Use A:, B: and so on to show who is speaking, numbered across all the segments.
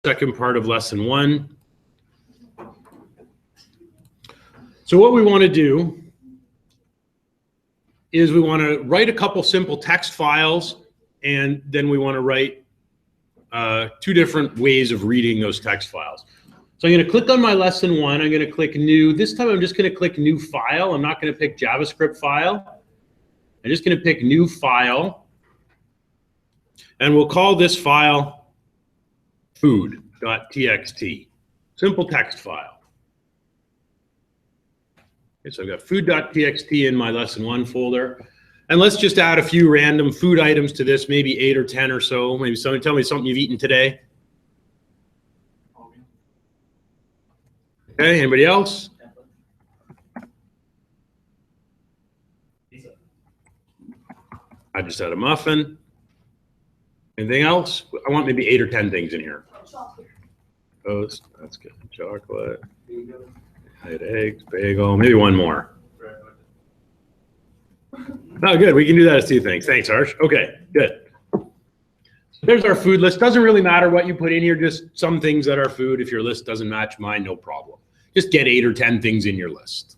A: second part of lesson 1. So what we want to do is we want to write a couple simple text files, and then we want to write 2 different ways of reading those text files. So I'm going to click on my lesson 1. I'm going to click new. This time I'm just going to click new file. I'm not going to pick JavaScript file. I'm just going to pick new file. And we'll call this file food.txt. Simple text file. Okay, so I've got food.txt in my lesson 1 folder. And let's just add a few random food items to this, maybe 8 or 10 or so. Maybe somebody tell me something you've eaten today. Okay, anybody else? I just had a muffin. Anything else? I want maybe 8 or 10 things in here. Toast, that's good. Chocolate. I had eggs, bagel, maybe one more. Oh, good. We can do that as 2 things. Thanks, Harsh. Okay, good. There's our food list. Doesn't really matter what you put in here, just some things that are food. If your list doesn't match mine, no problem. Just get 8 or 10 things in your list.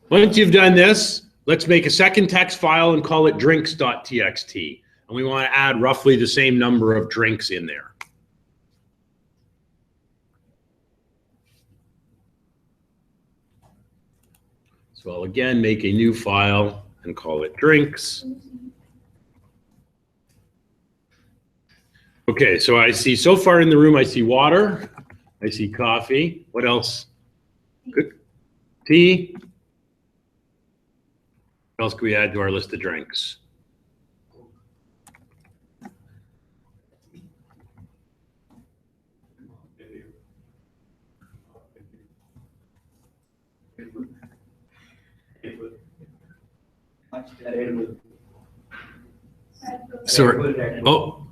A: Once you've done this, let's make a second text file and call it drinks.txt. And we want to add roughly the same number of drinks in there. So I'll again make a new file and call it drinks. Okay, so I see so far in the room, I see water, I see coffee. What else? Good. Tea. What else can we add to our list of drinks? Sorry. Oh.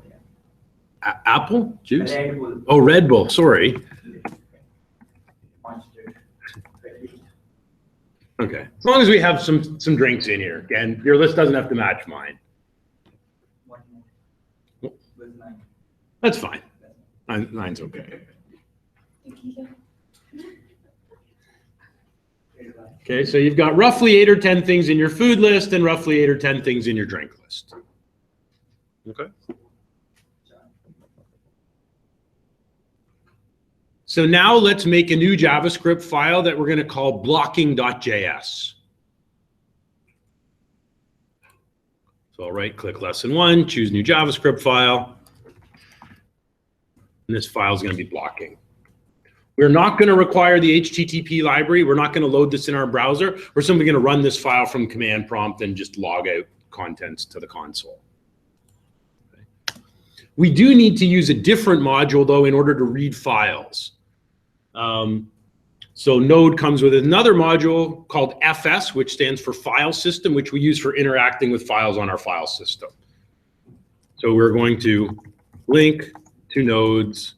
A: Apple juice?
B: Red Bull.
A: Oh, Red Bull. Sorry. Okay. As long as we have some drinks in here. Again, your list doesn't have to match mine. That's fine. Nine's okay. Okay, so you've got roughly 8 or 10 things in your food list and roughly 8 or 10 things in your drink list. Okay. So now let's make a new JavaScript file that we're going to call blocking.js. So I'll right-click lesson 1, choose new JavaScript file. And this file is going to be blocking. We're not going to require the HTTP library. We're not going to load this in our browser. We're simply going to run this file from command prompt and just log out contents to the console. Okay. We do need to use a different module, though, in order to read files. So Node comes with another module called FS, which stands for File System, which we use for interacting with files on our file system. So we're going to link to Node's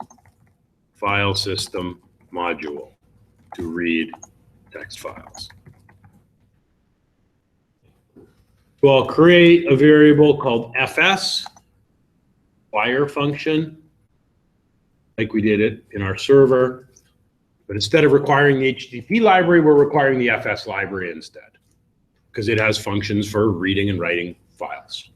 A: File System module to read text files. So I'll create a variable called FS, fire function, like we did it in our server. But instead of requiring the HTTP library, we're requiring the FS library instead, because it has functions for reading and writing files.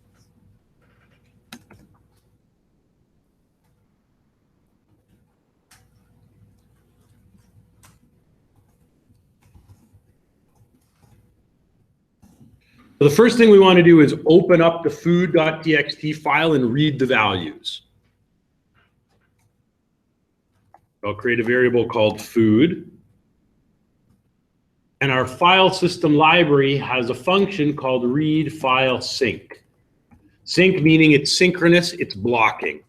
A: So the first thing we want to do is open up the food.txt file and read the values. I'll create a variable called food. And our file system library has a function called read file sync. Sync meaning it's synchronous, it's blocking.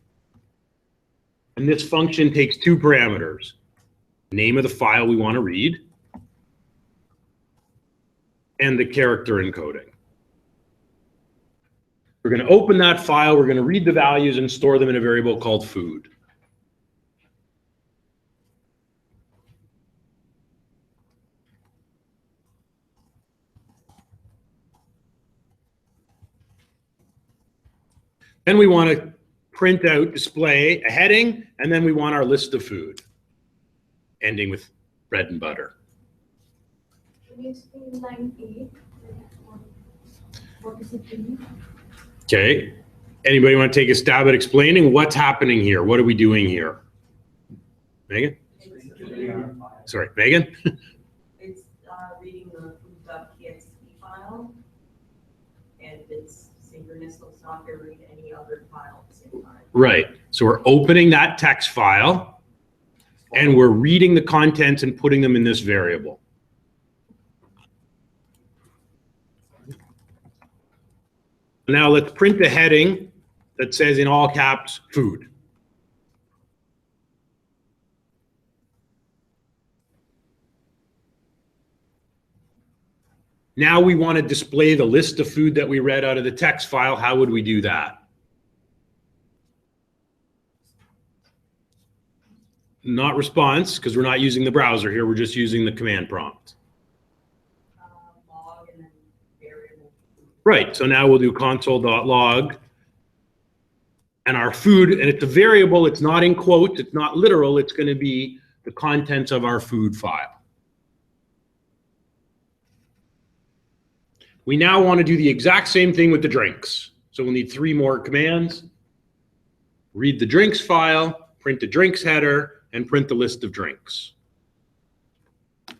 A: And this function takes 2 parameters. Name of the file we want to read and the character encoding. We're going to open that file, we're going to read the values and store them in a variable called food. Then we want to print out, display a heading, and then we want our list of food, ending with bread and butter.
B: Can you explain line 8? What does it mean?
A: Okay. Anybody want to take a stab at explaining what's happening here? What are we doing here? Megan? Sorry, Megan?
C: It's reading the food.txt file, and it's synchronous, so it's not going to read any other file at the same time.
A: Right. So we're opening that text file, and we're reading the contents and putting them in this variable. Now let's print the heading that says in all caps, food. Now we want to display the list of food that we read out of the text file. How would we do that? Not response, because we're not using the browser here. We're just using the command prompt.
C: Log and then variable.
A: Right, so now we'll do console.log. And our food, and it's a variable, it's not in quotes, it's not literal, it's going to be the contents of our food file. We now want to do the exact same thing with the drinks. So we'll need 3 more commands. Read the drinks file, print the drinks header, and print the list of drinks. So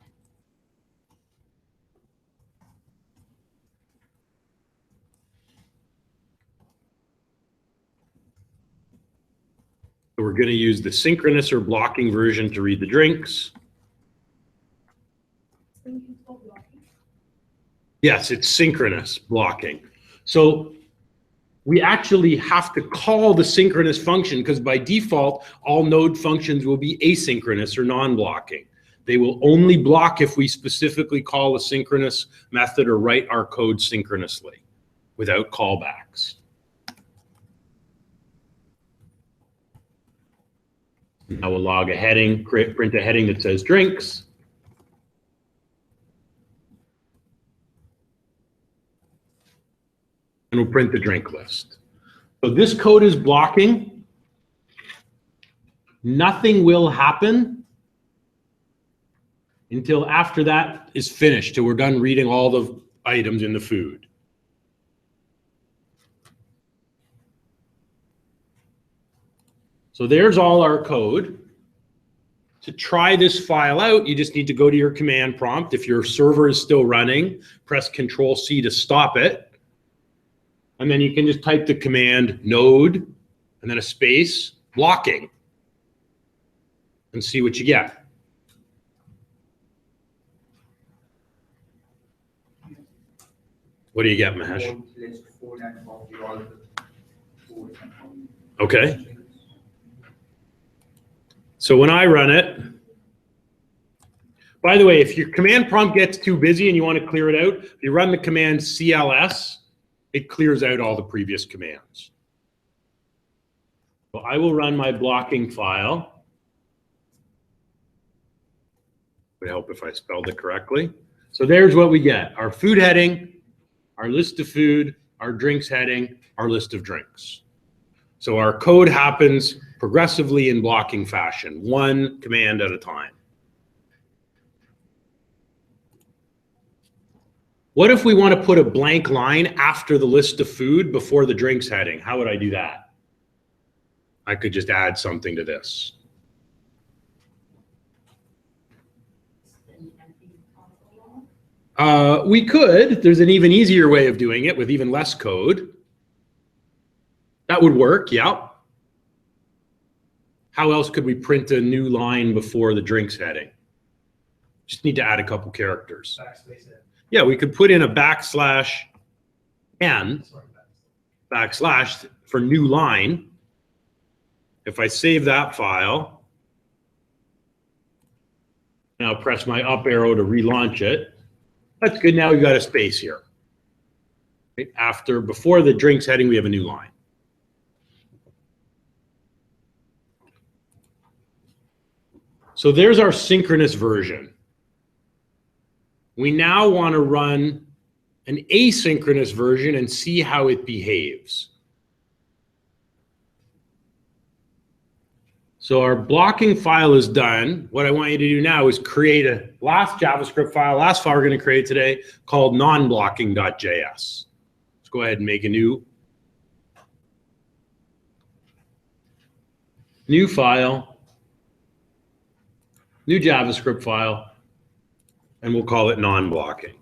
A: we're going to use the synchronous or blocking version to read the drinks. Yes, it's synchronous blocking. So we actually have to call the synchronous function because by default, all node functions will be asynchronous or non-blocking. They will only block if we specifically call a synchronous method or write our code synchronously without callbacks. Now we'll log a heading, print a heading that says drinks. And we'll print the drink list. So this code is blocking. Nothing will happen until after that is finished, till we're done reading all the items in the food. So there's all our code. To try this file out, you just need to go to your command prompt. If your server is still running, press Control-C to stop it. And then you can just type the command node and then a space blocking and see what you get. What do you get, Mahesh? Okay. So when I run it, by the way, if your command prompt gets too busy and you want to clear it out, if you run the command CLS, it clears out all the previous commands. So I will run my blocking file. I hope if I spelled it correctly. So there's what we get. Our food heading, our list of food, our drinks heading, our list of drinks. So our code happens progressively in blocking fashion, one command at a time. What if we want to put a blank line after the list of food before the drinks heading? How would I do that? I could just add something to this. We could. There's an even easier way of doing it with even less code. That would work, yeah. How else could we print a new line before the drinks heading? Just need to add a couple characters. Yeah, we could put in a backslash n, backslash for new line. If I save that file, now press my up arrow to relaunch it. That's good. Now we've got a space here. Right? Before the drinks heading, we have a new line. So there's our synchronous version. We now want to run an asynchronous version and see how it behaves. So our blocking file is done. What I want you to do now is create a last JavaScript file, last file we're going to create today, called nonblocking.js. Let's go ahead and make a new file, new JavaScript file, and we'll call it non-blocking.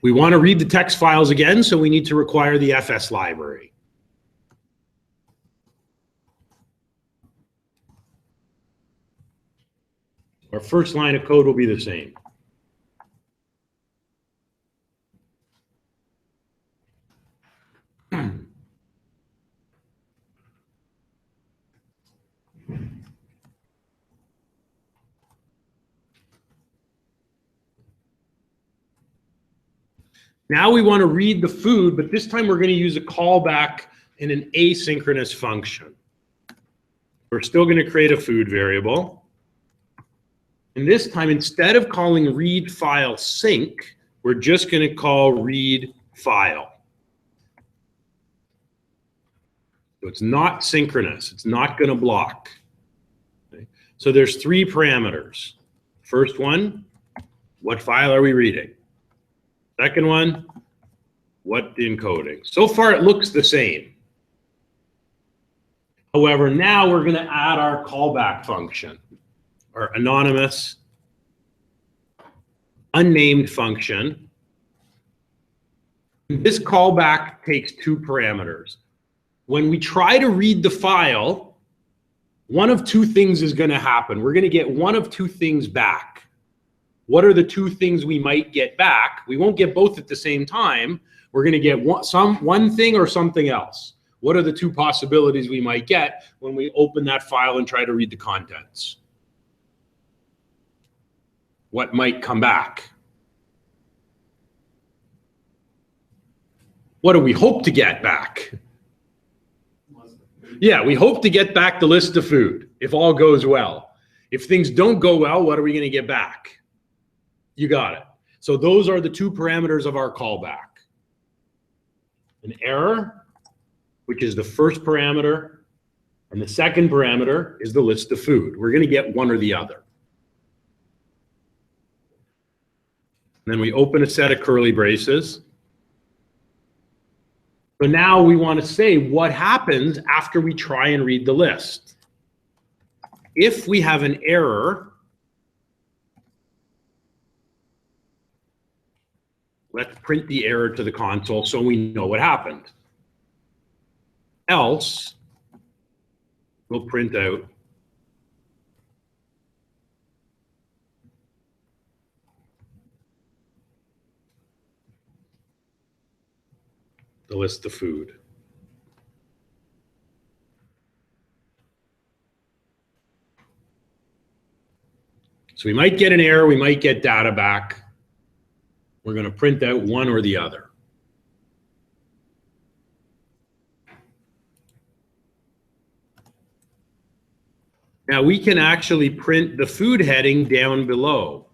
A: We want to read the text files again, so we need to require the FS library. Our first line of code will be the same. Now we want to read the food, but this time we're going to use a callback in an asynchronous function. We're still going to create a food variable. And this time, instead of calling read file sync, we're just going to call read file. So it's not synchronous. It's not going to block. Okay. So there's 3 parameters. First one, what file are we reading? Second one, what encoding? So far, it looks the same. However, now we're going to add our callback function, our anonymous, unnamed function. This callback takes 2 parameters. When we try to read the file, one of 2 things is going to happen. We're going to get one of 2 things back. What are the 2 things we might get back? We won't get both at the same time. We're going to get one thing or something else. What are the 2 possibilities we might get when we open that file and try to read the contents? What might come back? What do we hope to get back? Yeah, we hope to get back the list of food if all goes well. If things don't go well, what are we going to get back? You got it. So those are the 2 parameters of our callback. An error, which is the first parameter, and the second parameter is the list of food. We're going to get one or the other. And then we open a set of curly braces. So now we want to say what happens after we try and read the list. If we have an error, let's print the error to the console so we know what happened. Else, we'll print out the list of food. So we might get an error, we might get data back. We're going to print out one or the other. Now we can actually print the food heading down below.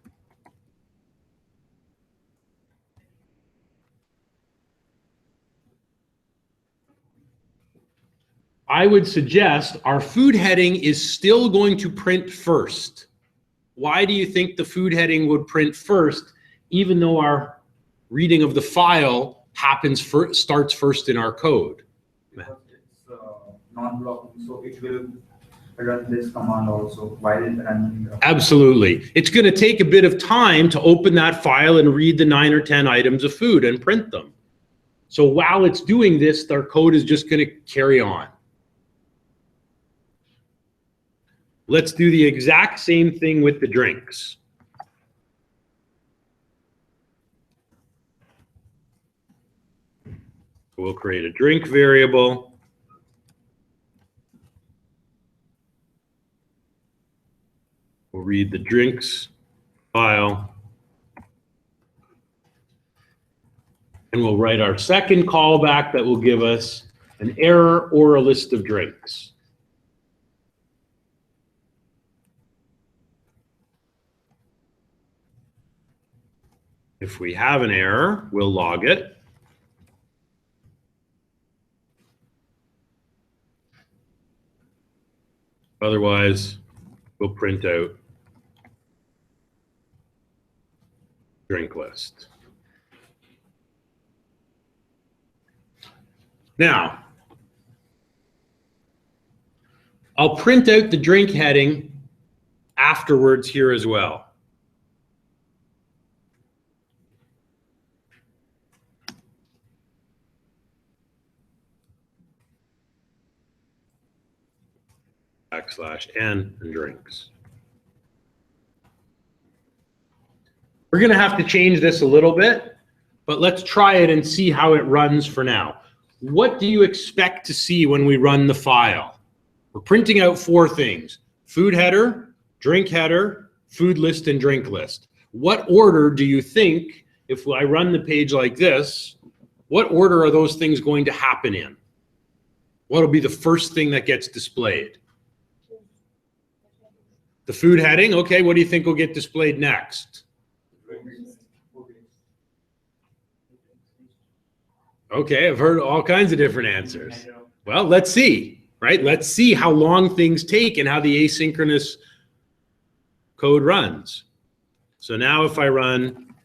A: I would suggest our food heading is still going to print first. Why do you think the food heading would print first, even though our reading of the file starts first in our code?
D: Because it's non-blocking, so it will run this command also while running.
A: Absolutely. It's going to take a bit of time to open that file and read the 9 or 10 items of food and print them. So while it's doing this, our code is just going to carry on. Let's do the exact same thing with the drinks. We'll create a drink variable. We'll read the drinks file. And we'll write our second callback that will give us an error or a list of drinks. If we have an error, we'll log it. Otherwise, we'll print out drink list. Now, I'll print out the drink heading afterwards here as well. \n and drinks. We're going to have to change this a little bit, but let's try it and see how it runs for now. What do you expect to see when we run the file? We're printing out 4 things: food header, drink header, food list, and drink list. What order do you think, if I run the page like this, what order are those things going to happen in? What will be the first thing that gets displayed? The food heading. Okay, what do you think will get displayed next? Okay, I've heard all kinds of different answers. Well, let's see, right? Let's see how long things take and how the asynchronous code runs. So now if I run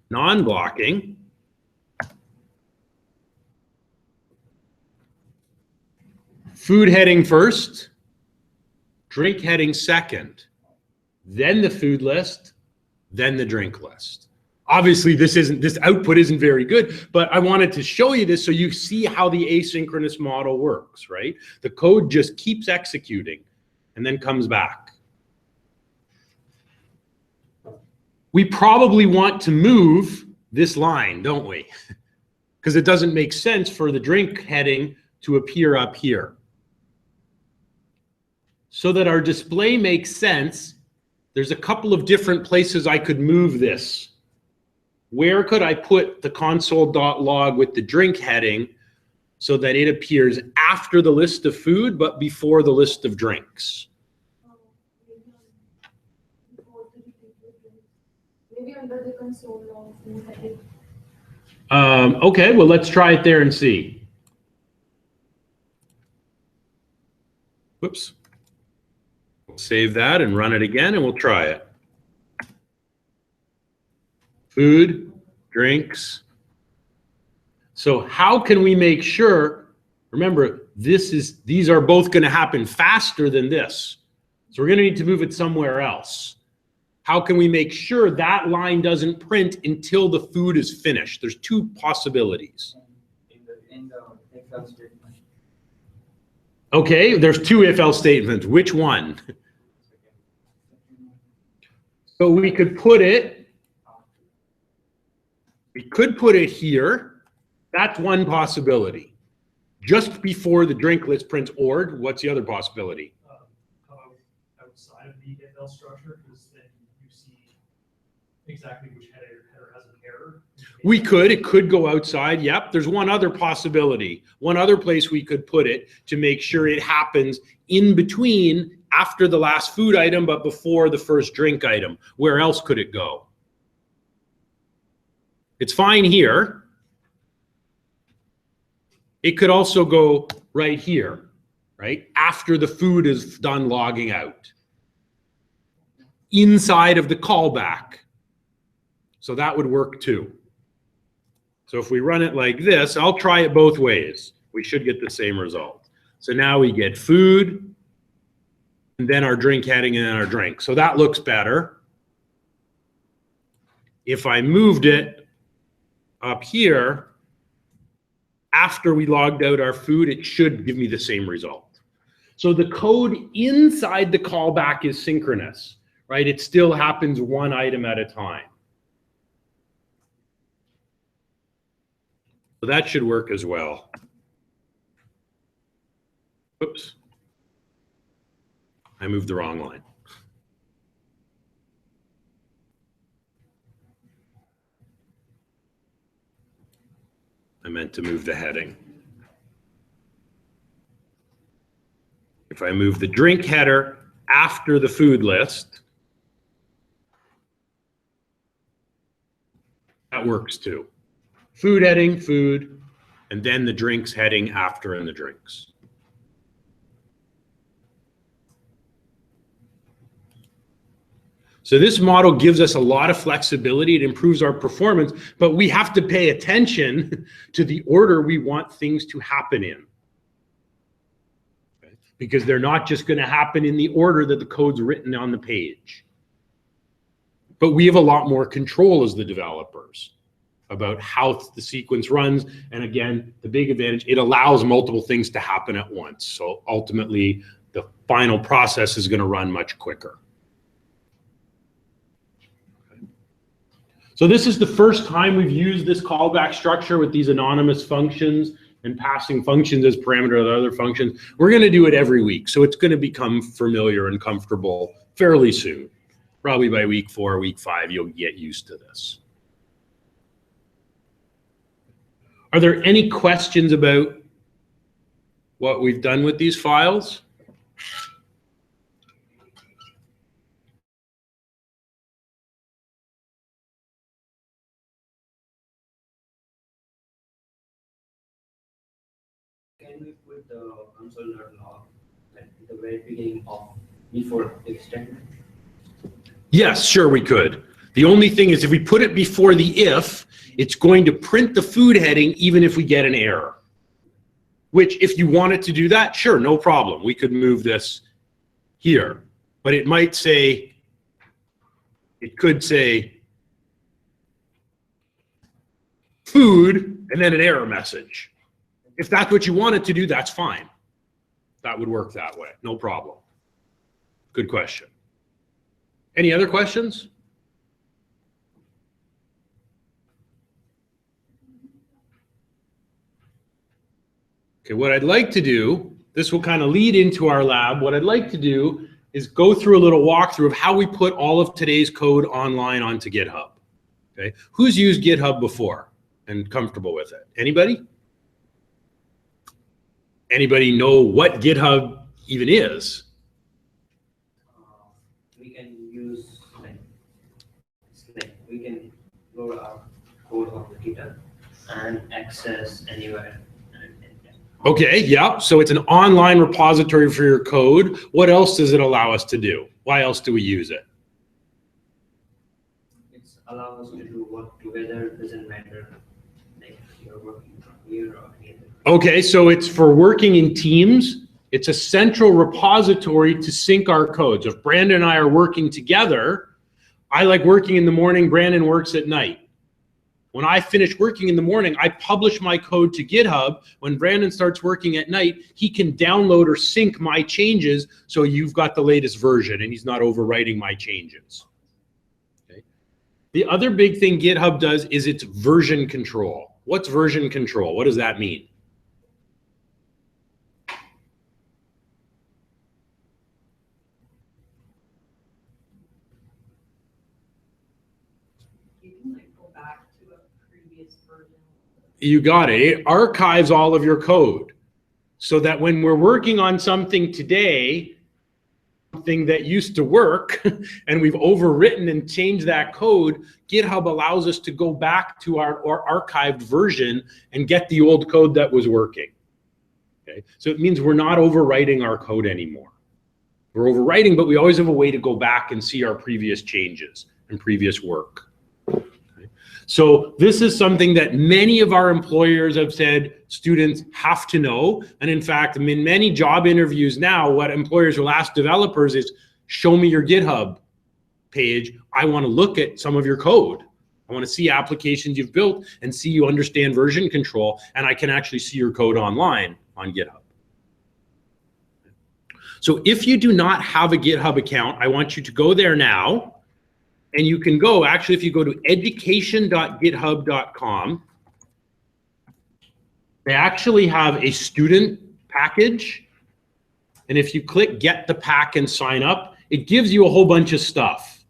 A: non-blocking, food heading first, drink heading second, then the food list, then the drink list. Obviously, this output isn't very good, but I wanted to show you this so you see how the asynchronous model works, right? The code just keeps executing and then comes back. We probably want to move this line, don't we? Because it doesn't make sense for the drink heading to appear up here. So that our display makes sense, there's a couple of different places I could move this. Where could I put the console.log with the drink heading so that it appears after the list of food but before the list of drinks?
B: Maybe under the console log food heading.
A: Okay, well, let's try it there and see. Whoops. We'll save that and run it again, and we'll try it. Food, drinks. So how can we make sure, remember, these are both going to happen faster than this. So we're going to need to move it somewhere else. How can we make sure that line doesn't print until the food is finished? There's 2 possibilities.
D: In the if-else statement.
A: Okay, there's 2 if-else statements. Which one? So we could put it here. That's one possibility. Just before the drink list prints ORD, what's the other possibility?
E: Outside of the if-else structure, because then you see exactly which header has an error.
A: It could go outside. Yep, there's one other possibility. One other place we could put it to make sure it happens in between, after the last food item, but before the first drink item. Where else could it go? It's fine here. It could also go right here, right? After the food is done logging out. Inside of the callback. So that would work too. So if we run it like this, I'll try it both ways. We should get the same result. So now we get food, and then our drink heading, and then our drink. So that looks better. If I moved it up here, after we logged out our food, it should give me the same result. So the code inside the callback is synchronous, right? It still happens one item at a time. So that should work as well. Oops. I moved the wrong line. I meant to move the heading. If I move the drink header after the food list, That works too. Food heading, food, and then the drinks heading after in the drinks. So this model gives us a lot of flexibility. It improves our performance, but we have to pay attention to the order we want things to happen in. Okay? Because they're not just going to happen in the order that the code's written on the page. But we have a lot more control as the developers about how the sequence runs. And again, the big advantage, it allows multiple things to happen at once. So ultimately, the final process is going to run much quicker. So this is the first time we've used this callback structure with these anonymous functions and passing functions as parameter of other functions. We're going to do it every week. So it's going to become familiar and comfortable fairly soon. Probably by week 4, week 5, you'll get used to this. Are there any questions about what we've done with these files?
F: Can we put the console.log at the very beginning of before if statement?
A: Yes, sure we could. The only thing is if we put it before the if, it's going to print the food heading even if we get an error. Which if you wanted to do that, sure, no problem. We could move this here. But it might say, it could say food and then an error message. If that's what you wanted to do, that's fine. That would work that way, no problem. Good question. Any other questions? Okay, what I'd like to do, this will kind of lead into our lab. What I'd like to do is go through a little walkthrough of how we put all of today's code online onto GitHub. Okay, who's used GitHub before and comfortable with it? Anybody? Anybody know what GitHub even is?
F: We can use we can load our code of the GitHub and access anywhere.
A: Okay, yeah, so it's an online repository for your code. What else does it allow us to do? Why else do we use it?
F: It allows us to do work together, doesn't matter like you're working from here or here.
A: Okay, so it's for working in teams. It's a central repository to sync our code. So if Brandon and I are working together, I like working in the morning, Brandon works at night. When I finish working in the morning, I publish my code to GitHub. When Brandon starts working at night, he can download or sync my changes so you've got the latest version and he's not overwriting my changes. Okay. The other big thing GitHub does is it's version control. What's version control? What does that mean? You got it. It archives all of your code so that when we're working on something today, something that used to work and we've overwritten and changed that code, GitHub allows us to go back to our archived version and get the old code that was working. Okay, so it means we're not overwriting our code anymore. We're overwriting, but we always have a way to go back and see our previous changes and previous work. So this is something that many of our employers have said students have to know. And in fact, in many job interviews now, what employers will ask developers is, show me your GitHub page. I want to look at some of your code. I want to see applications you've built and see you understand version control. And I can actually see your code online on GitHub. So if you do not have a GitHub account, I want you to go there now. And you can go, actually, if you go to education.github.com, they actually have a student package. And if you click get the pack and sign up, it gives you a whole bunch of stuff.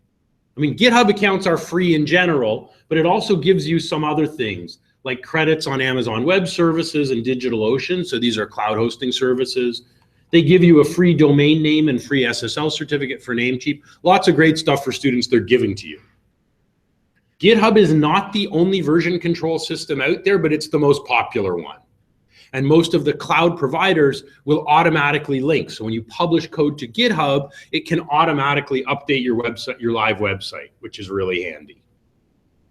A: I mean, GitHub accounts are free in general, but it also gives you some other things like credits on Amazon Web Services and DigitalOcean. So these are cloud hosting services. They give you a free domain name and free SSL certificate for Namecheap. Lots of great stuff for students they're giving to you. GitHub is not the only version control system out there, but it's the most popular one. And most of the cloud providers will automatically link. So when you publish code to GitHub, it can automatically update your website, your live website, which is really handy.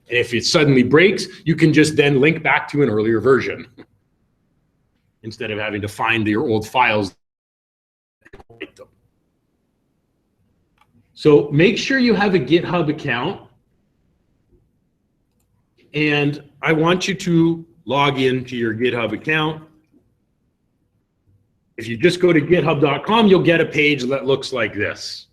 A: And if it suddenly breaks, you can just then link back to an earlier version instead of having to find your old files. So make sure you have a GitHub account. And I want you to log into your GitHub account. If you just go to github.com, you'll get a page that looks like this.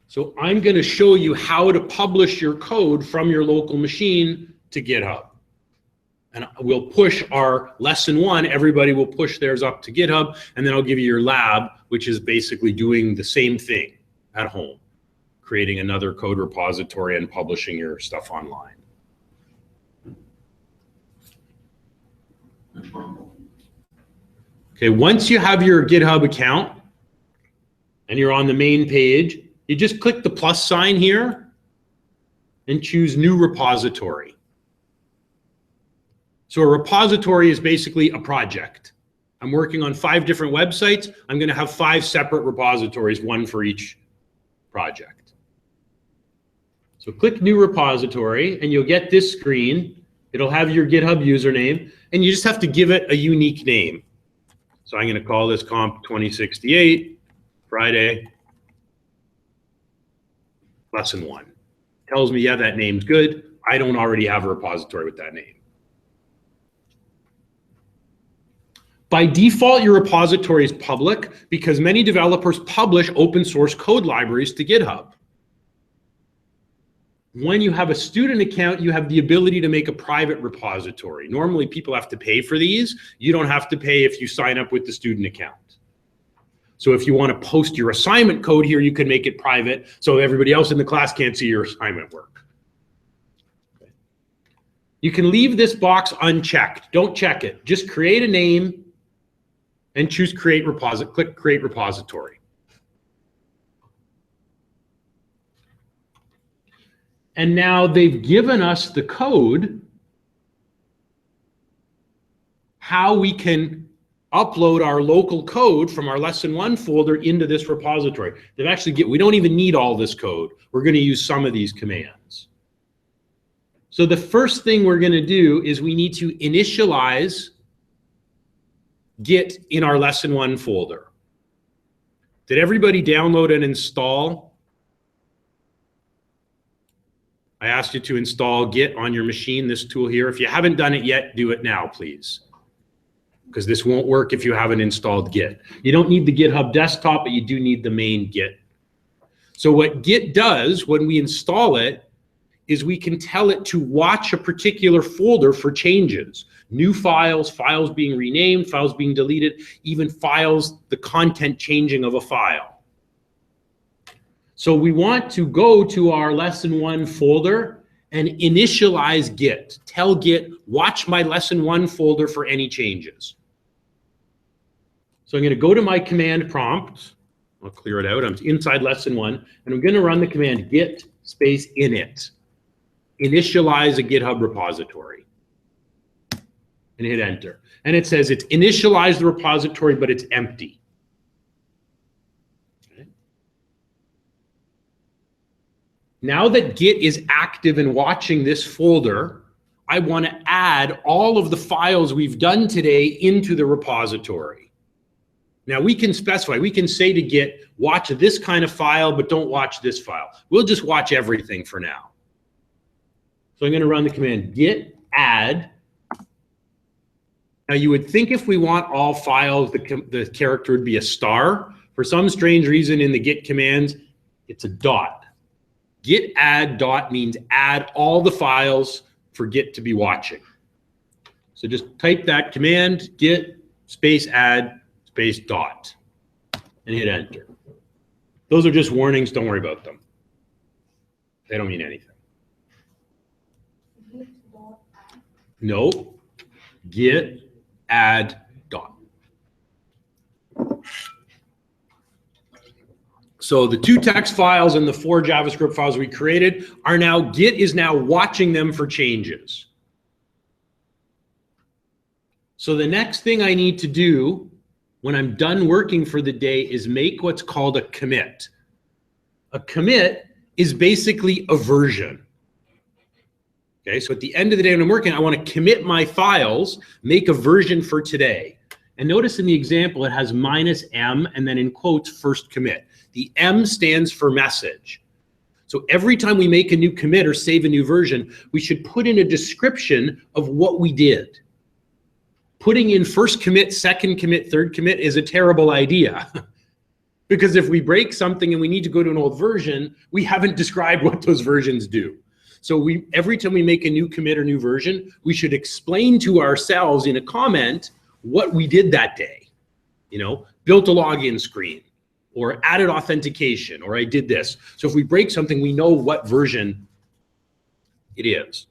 A: So I'm going to show you how to publish your code from your local machine to GitHub. And we'll push our lesson 1. Everybody will push theirs up to GitHub, and then I'll give you your lab, which is basically doing the same thing at home, creating another code repository and publishing your stuff online. Okay, once you have your GitHub account and you're on the main page, you just click the plus sign here and choose New Repository. So a repository is basically a project. I'm working on 5 different websites. I'm going to have 5 separate repositories, one for each project. So click New Repository and you'll get this screen. It'll have your GitHub username and you just have to give it a unique name. So I'm going to call this COMP2068 Friday lesson 1. Tells me, yeah, that name's good. I don't already have a repository with that name. By default, your repository is public because many developers publish open source code libraries to GitHub. When you have a student account, you have the ability to make a private repository. Normally, people have to pay for these. You don't have to pay if you sign up with the student account. So if you want to post your assignment code here, you can make it private so everybody else in the class can't see your assignment work. You can leave this box unchecked. Don't check it. Just create a name and choose Create Repository. Click Create Repository. And now they've given us the code how we can upload our local code from our lesson 1 folder into this repository. They've actually we don't even need all this code. We're going to use some of these commands. So the first thing we're going to do is we need to initialize Git in our lesson 1 folder. Did everybody download and install? I asked you to install Git on your machine, this tool here. If you haven't done it yet, do it now, please. Because this won't work if you haven't installed Git. You don't need the GitHub desktop, but you do need the main Git. So what Git does when we install it is we can tell it to watch a particular folder for changes. New files, files being renamed, files being deleted, even files, the content changing of a file. So we want to go to our lesson 1 folder and initialize Git. Tell Git, watch my lesson 1 folder for any changes. So I'm going to go to my command prompt. I'll clear it out. I'm inside lesson 1, and I'm going to run the command git space init. Initialize a GitHub repository. And hit enter. And it says it's initialized the repository, but it's empty. Okay. Now that Git is active and watching this folder, I want to add all of the files we've done today into the repository. Now we can specify, we can say to Git, watch this kind of file, but don't watch this file. We'll just watch everything for now. So I'm going to run the command git add. Now you would think if we want all files, the character would be a star. For some strange reason in the Git commands, it's a dot. Git add dot means add all the files for Git to be watching. So just type that command, git space add space dot, and hit enter. Those are just warnings, don't worry about them. They don't mean anything. No, git add dot. So the 2 text files and the 4 JavaScript files we created are now, Git is now watching them for changes. So the next thing I need to do when I'm done working for the day is make what's called a commit. A commit is basically a version. Okay, so at the end of the day when I'm working, I want to commit my files, make a version for today. And notice in the example, it has -m and then in quotes, first commit. The M stands for message. So every time we make a new commit or save a new version, we should put in a description of what we did. Putting in first commit, second commit, third commit is a terrible idea. Because if we break something and we need to go to an old version, we haven't described what those versions do. So every time we make a new commit or new version, we should explain to ourselves in a comment what we did that day. You know, built a login screen, or added authentication, or I did this. So if we break something, we know what version it is.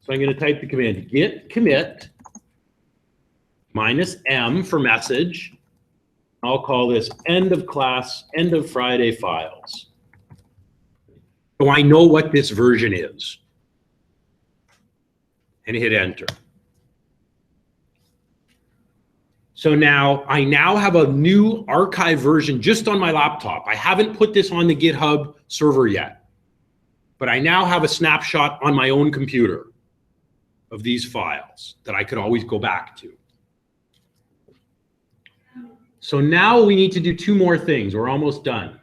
A: So I'm going to type the command git commit -m for message. I'll call this end of class, end of Friday files. So I know what this version is. And hit enter. So now I have a new archive version just on my laptop. I haven't put this on the GitHub server yet, but I now have a snapshot on my own computer of these files that I could always go back to. So now we need to do 2 more things. We're almost done.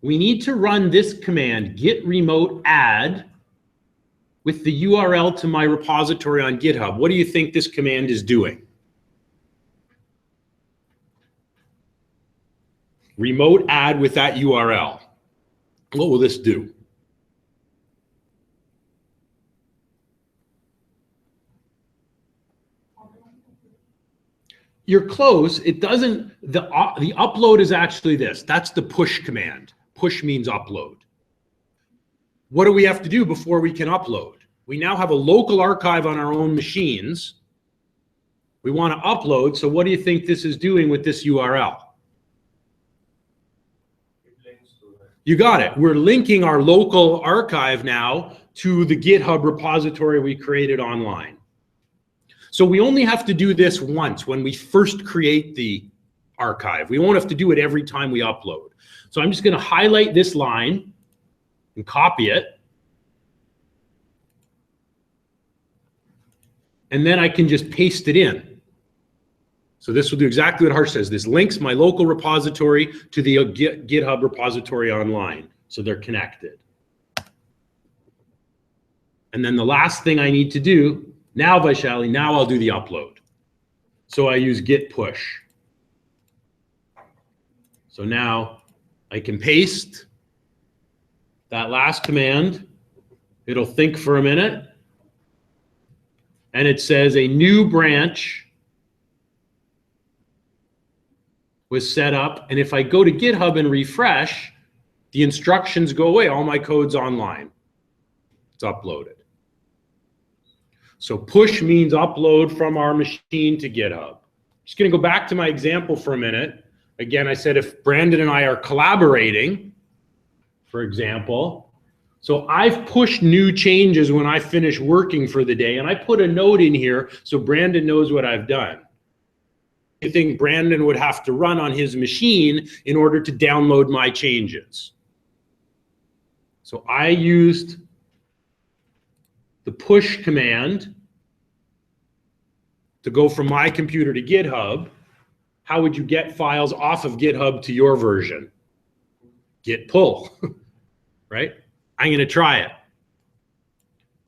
A: We need to run this command, git remote add, with the URL to my repository on GitHub. What do you think this command is doing? Remote add with that URL. What will this do? You're close. It doesn't, the upload is actually this. That's the push command. Push means upload. What do we have to do before we can upload? We now have a local archive on our own machines. We want to upload. So what do you think this is doing with this URL? You got it. We're linking our local archive now to the GitHub repository we created online. So we only have to do this once when we first create the archive. We won't have to do it every time we upload. So I'm just going to highlight this line and copy it. And then I can just paste it in. So this will do exactly what Harsh says. This links my local repository to the GitHub repository online. So they're connected. And then the last thing I need to do, now Vaishali, now I'll do the upload. So I use Git Push. So now I can paste that last command. It'll think for a minute. And it says a new branch was set up. And if I go to GitHub and refresh, the instructions go away. All my code's online. It's uploaded. So push means upload from our machine to GitHub. Just going to go back to my example for a minute. Again, I said if Brandon and I are collaborating, for example, so I've pushed new changes when I finish working for the day, and I put a note in here so Brandon knows what I've done. I think Brandon would have to run on his machine in order to download my changes. So I used the push command to go from my computer to GitHub. How would you get files off of GitHub to your version? Git pull, right? I'm going to try it.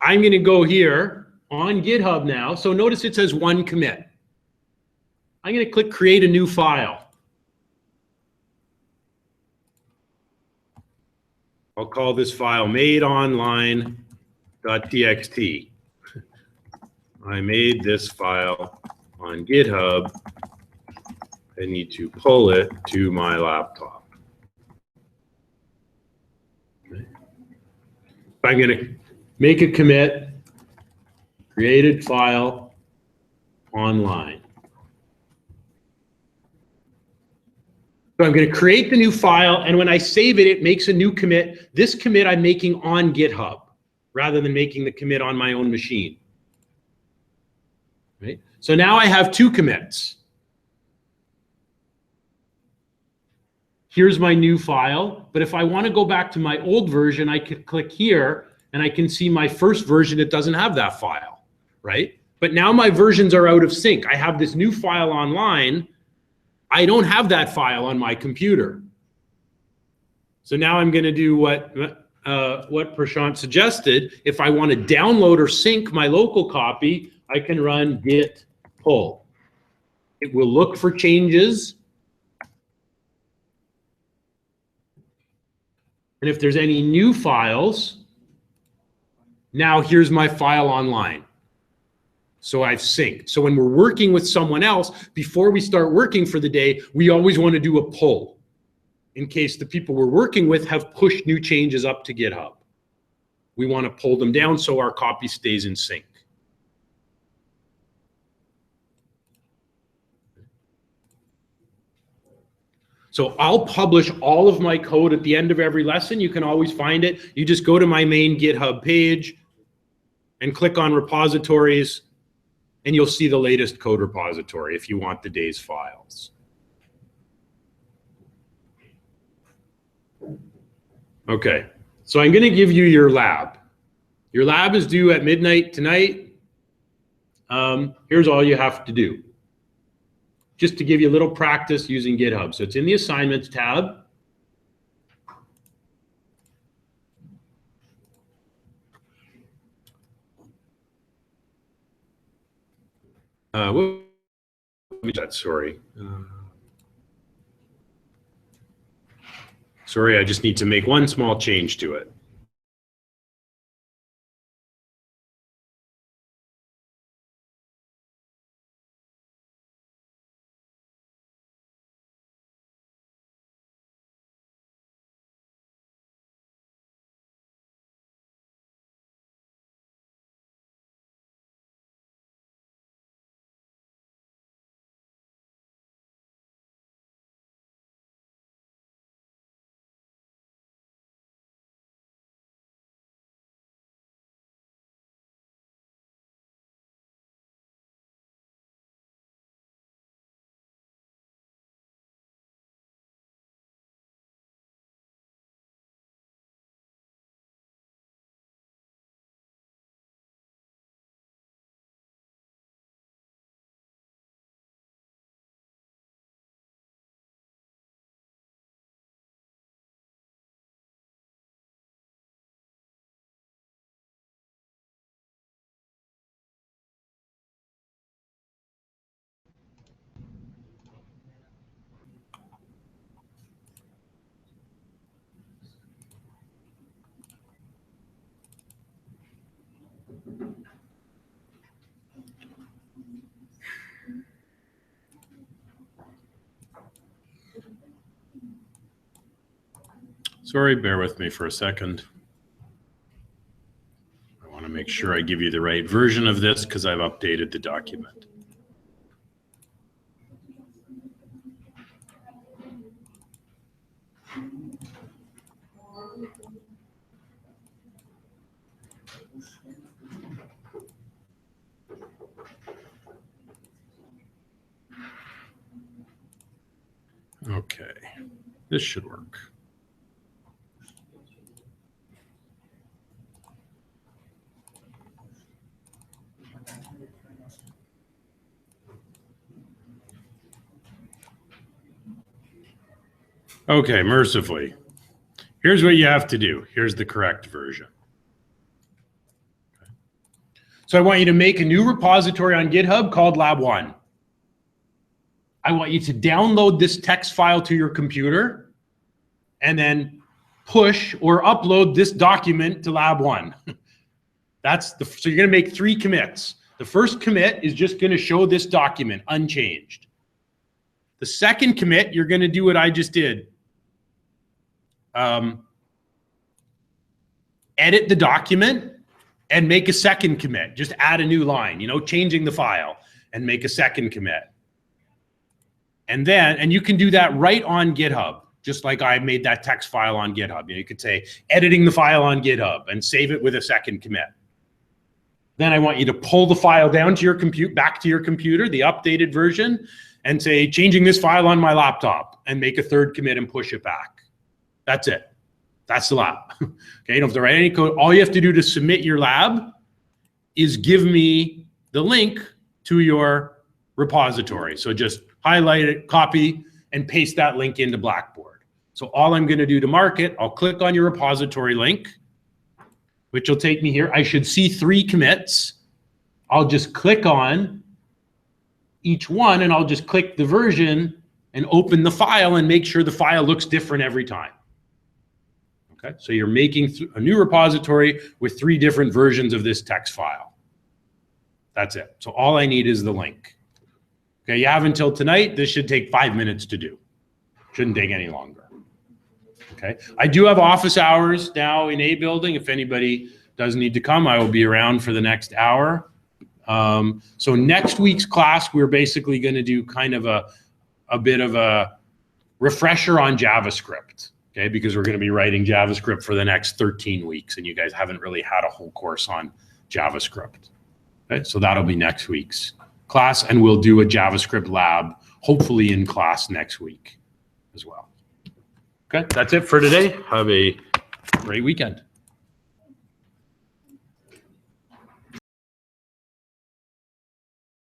A: I'm going to go here on GitHub now. So notice it says 1 commit. I'm going to click create a new file. I'll call this file madeonline.txt. I made this file on GitHub. I need to pull it to my laptop. I'm going to make a commit, created file online. So I'm going to create the new file, and when I save it, it makes a new commit. This commit I'm making on GitHub rather than making the commit on my own machine. Right? So now I have 2 commits. Here's my new file, but if I want to go back to my old version, I could click here and I can see my first version. It doesn't have that file, right? But now my versions are out of sync. I have this new file online. I don't have that file on my computer. So now I'm going to do what Prashant suggested. If I want to download or sync my local copy, I can run git pull. It will look for changes. And if there's any new files, now here's my file online. So I've synced. So when we're working with someone else, before we start working for the day, we always want to do a pull in case the people we're working with have pushed new changes up to GitHub. We want to pull them down so our copy stays in sync. So I'll publish all of my code at the end of every lesson. You can always find it. You just go to my main GitHub page and click on repositories, and you'll see the latest code repository if you want the day's files. Okay, so I'm going to give you your lab. Your lab is due at midnight tonight. Here's all you have to do, just to give you a little practice using GitHub. So it's in the assignments tab. Sorry. Sorry, I just need to make one small change to it. Sorry, bear with me for a second. I want to make sure I give you the right version of this because I've updated the document. Okay, this should work. Okay, mercifully. Here's what you have to do. Here's the correct version. Okay. So I want you to make a new repository on GitHub called Lab1. I want you to download this text file to your computer and then push or upload this document to Lab1. So you're going to make 3 commits. The first commit is just going to show this document unchanged. The second commit, you're going to do what I just did. Edit the document and make a second commit. Just add a new line, changing the file and make a second commit. And you can do that right on GitHub, just like I made that text file on GitHub. You could say editing the file on GitHub and save it with a second commit. Then I want you to pull the file down to your back to your computer, the updated version, and say changing this file on my laptop, and make a third commit and push it back. That's it. That's the lab. Okay, you don't have to write any code. All you have to do to submit your lab is give me the link to your repository. So just highlight it, copy, and paste that link into Blackboard. So all I'm going to do to mark it, I'll click on your repository link, which will take me here. I should see 3 commits. I'll just click on each one, and I'll just click the version and open the file and make sure the file looks different every time. Okay, so you're making a new repository with 3 different versions of this text file. That's it. So all I need is the link. Okay, you have until tonight. This should take 5 minutes to do. Shouldn't take any longer. Okay, I do have office hours now in A building. If anybody does need to come, I will be around for the next hour. So next week's class, we're basically going to do kind of a bit of a refresher on JavaScript. Okay, because we're going to be writing JavaScript for the next 13 weeks, and you guys haven't really had a whole course on JavaScript. Okay, so that'll be next week's class, and we'll do a JavaScript lab, hopefully in class next week as well. Okay, that's it for today. Have a great weekend.